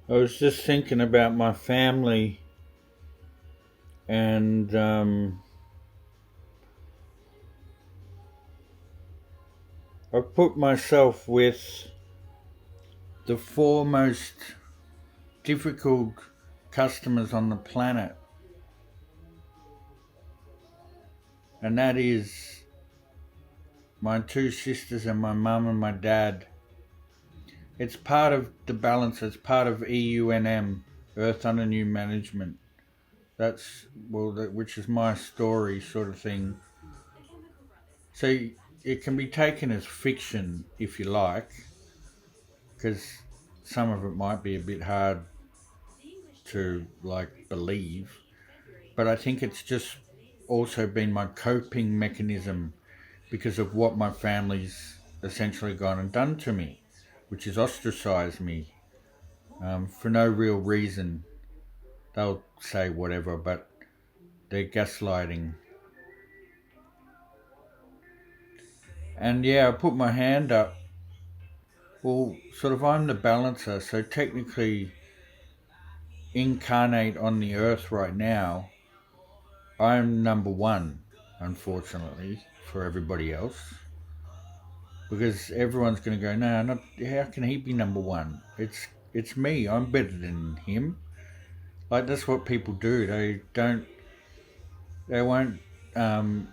I was just thinking about my family and I put myself with the four most difficult customers on the planet, and that is my two sisters and my mum and my dad. It's part of the balance, it's part of EUNM, Earth Under New Management. Which is my story, sort of thing. So it can be taken as fiction if you like, because some of it might be a bit hard to like believe. But I think it's just also been my coping mechanism because of what my family's essentially gone and done to me, which is ostracize me for no real reason. They'll say whatever, but they're gaslighting. And yeah, I put my hand up. Well, sort of, I'm the balancer, so technically, incarnate on the earth right now, I'm number one, unfortunately, for everybody else. Because everyone's going to go, no, not, how can he be number one? It's me. I'm better than him. Like that's what people do. They won't um,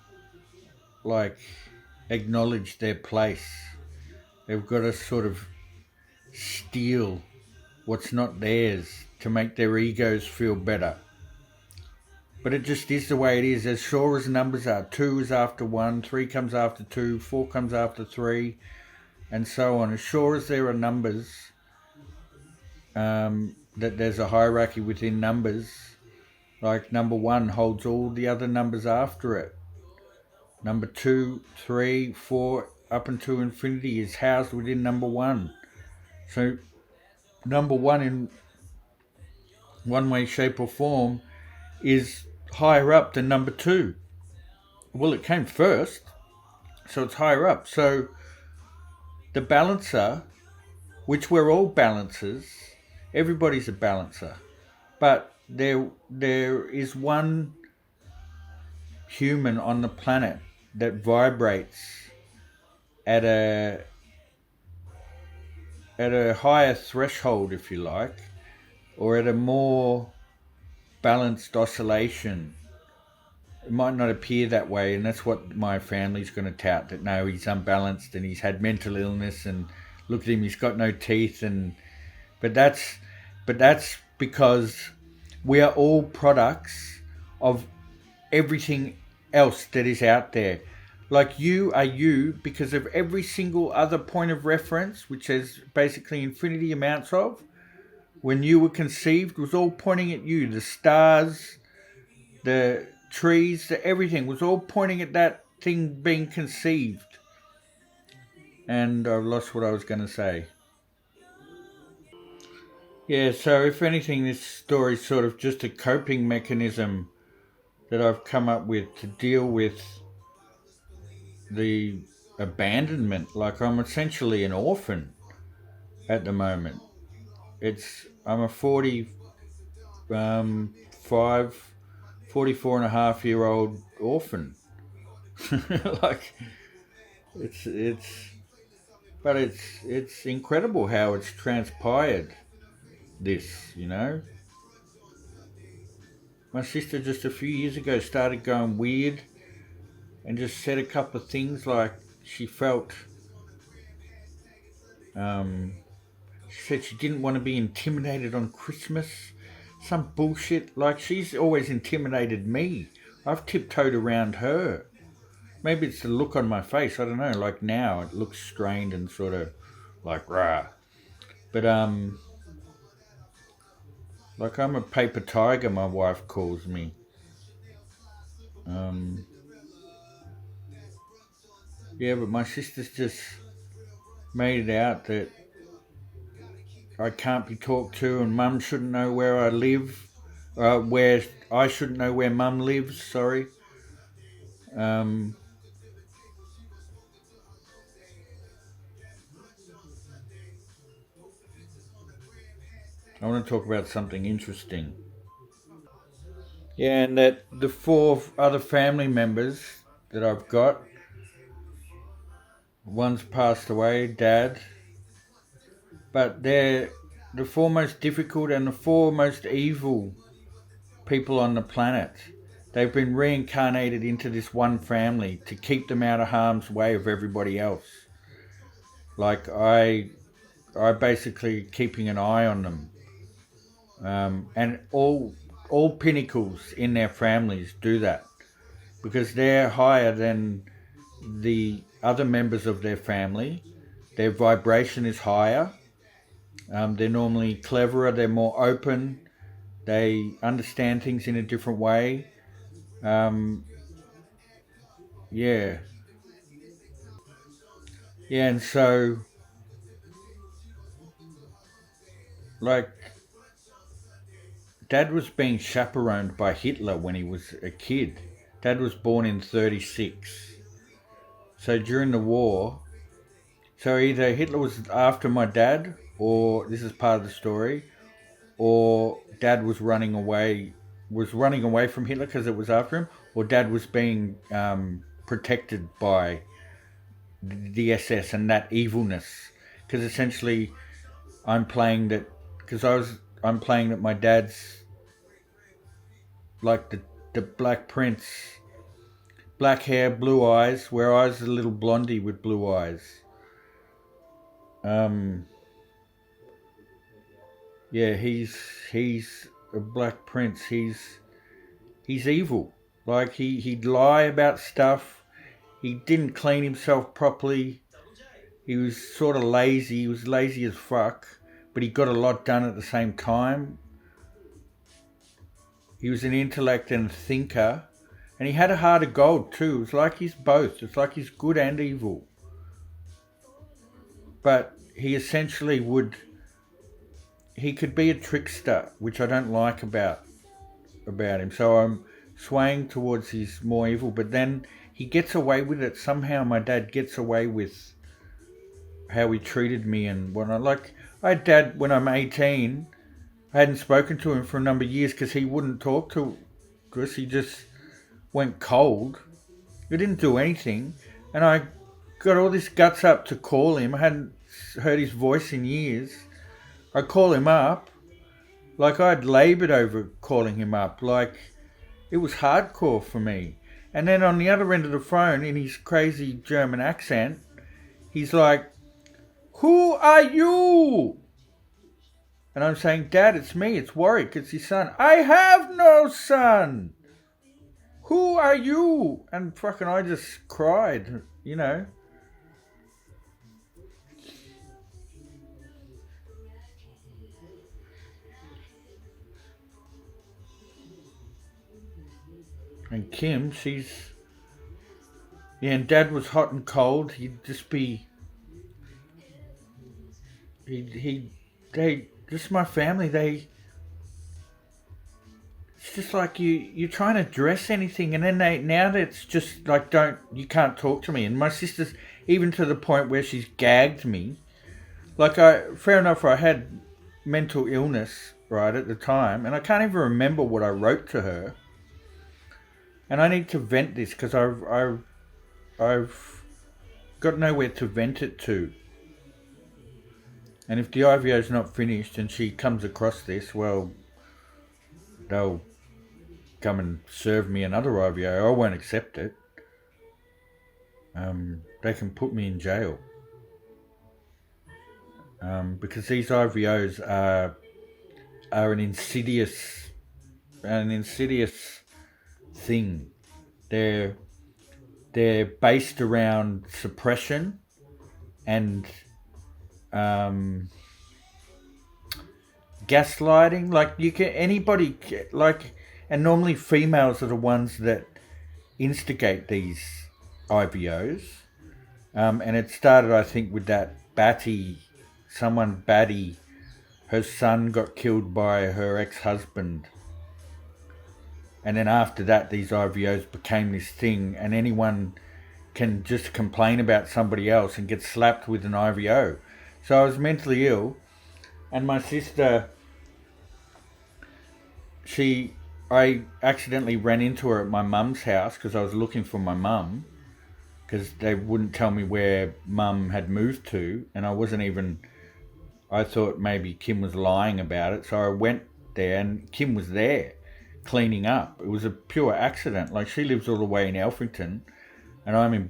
like acknowledge their place. They've got to sort of steal what's not theirs to make their egos feel better. But it just is the way it is. As sure as numbers are, two is after one, three comes after two, four comes after three, and so on. As sure as there are numbers, that there's a hierarchy within numbers. Like number one holds all the other numbers after it. Number two, three, four, up until infinity is housed within number one. So number one in one way, shape, or form is higher up than number two. Well, it came first, so it's higher up. So the balancer, which we're all balancers, everybody's a balancer, but there is one human on the planet that vibrates at a higher threshold, if you like, or at a more balanced oscillation. It might not appear that way, and that's what my family's going to tout, that no, he's unbalanced and he's had mental illness, and look at him, he's got no teeth, and but that's because we are all products of everything else that is out there. Like you are you because of every single other point of reference, which is basically infinity amounts of, when you were conceived, was all pointing at you. The stars, the trees, the everything was all pointing at that thing being conceived. And I've lost what I was going to say. Yeah, so if anything, this story's sort of just a coping mechanism that I've come up with to deal with the abandonment. Like I'm essentially an orphan at the moment. I'm a 45, 44 and a half year old orphan. Like it's but it's incredible how it's transpired. This. My sister just a few years ago started going weird and just said a couple of things like she felt. Um, she said she didn't want to be intimidated on Christmas. Some bullshit. Like she's always intimidated me. I've tiptoed around her. Maybe it's the look on my face. I don't know. Like now, it looks strained and sort of like rah. But like I'm a paper tiger. My wife calls me. Um, yeah, but my sister's just made it out that I can't be talked to, and Mum shouldn't know where I live. Where I shouldn't know where Mum lives. Sorry. Um, I want to talk about something interesting. Yeah, and that the four other family members that I've got, one's passed away, Dad, but they're the four most difficult and the four most evil people on the planet. They've been reincarnated into this one family to keep them out of harm's way of everybody else. Like I basically keeping an eye on them, and all pinnacles in their families do that because they're higher than the other members of their family. Their vibration is higher. They're normally cleverer. They're more open. They understand things in a different way. Um, yeah, yeah, and so like Dad was being chaperoned by Hitler when he was a kid. Dad was born in 36. So during the war, so either Hitler was after my dad, or this is part of the story, or Dad was running away from Hitler because it was after him, or Dad was being protected by the SS and that evilness. Because essentially, I'm playing that because I'm playing that my dad's like the Black Prince, black hair, blue eyes, where I was a little blondie with blue eyes. Um, yeah, he's a Black Prince. He's evil. Like he'd lie about stuff. He didn't clean himself properly. He was sort of lazy. He was lazy as fuck, but he got a lot done at the same time. He was an intellect and a thinker, and he had a heart of gold too. It's like he's both. It's like he's good and evil. But he essentially would. He could be a trickster, which I don't like about him. So I'm swaying towards his more evil, but then he gets away with it. Somehow my dad gets away with how he treated me and whatnot. Like, I had Dad when I'm 18. I hadn't spoken to him for a number of years because he wouldn't talk to us. He just went cold. He didn't do anything. And I got all this guts up to call him. I hadn't heard his voice in years. I call him up. Like, I'd laboured over calling him up. Like, it was hardcore for me. And then on the other end of the phone, in his crazy German accent, he's like, "Who are you?" And I'm saying, "Dad, it's me. It's Warwick. It's his son." "I have no son. Who are you?" And fucking I just cried, you know. And Kim, yeah, and Dad was hot and cold. He'd just be, just my family, it's just like you're trying to dress anything, and then now that's just like, you can't talk to me. And my sister's even to the point where she's gagged me. Like, fair enough, I had mental illness right at the time, and I can't even remember what I wrote to her. And I need to vent this because I've got nowhere to vent it to. And if the IVO's not finished and she comes across this, well, they'll come and serve me another IVO. I won't accept it. They can put me in jail. Because these IVOs are an insidious thing. They're based around suppression and gaslighting. Like, and normally females are the ones that instigate these IVOs. And it started, I think, with that Batty, her son got killed by her ex-husband. And then after that, these IVOs became this thing, and anyone can just complain about somebody else and get slapped with an IVO. So I was mentally ill, and my sister I accidentally ran into her at my mum's house because I was looking for my mum because they wouldn't tell me where mum had moved to, and I thought maybe Kim was lying about it, so I went there and Kim was there cleaning up. It was a pure accident. Like, she lives all the way in Alfrington and I'm in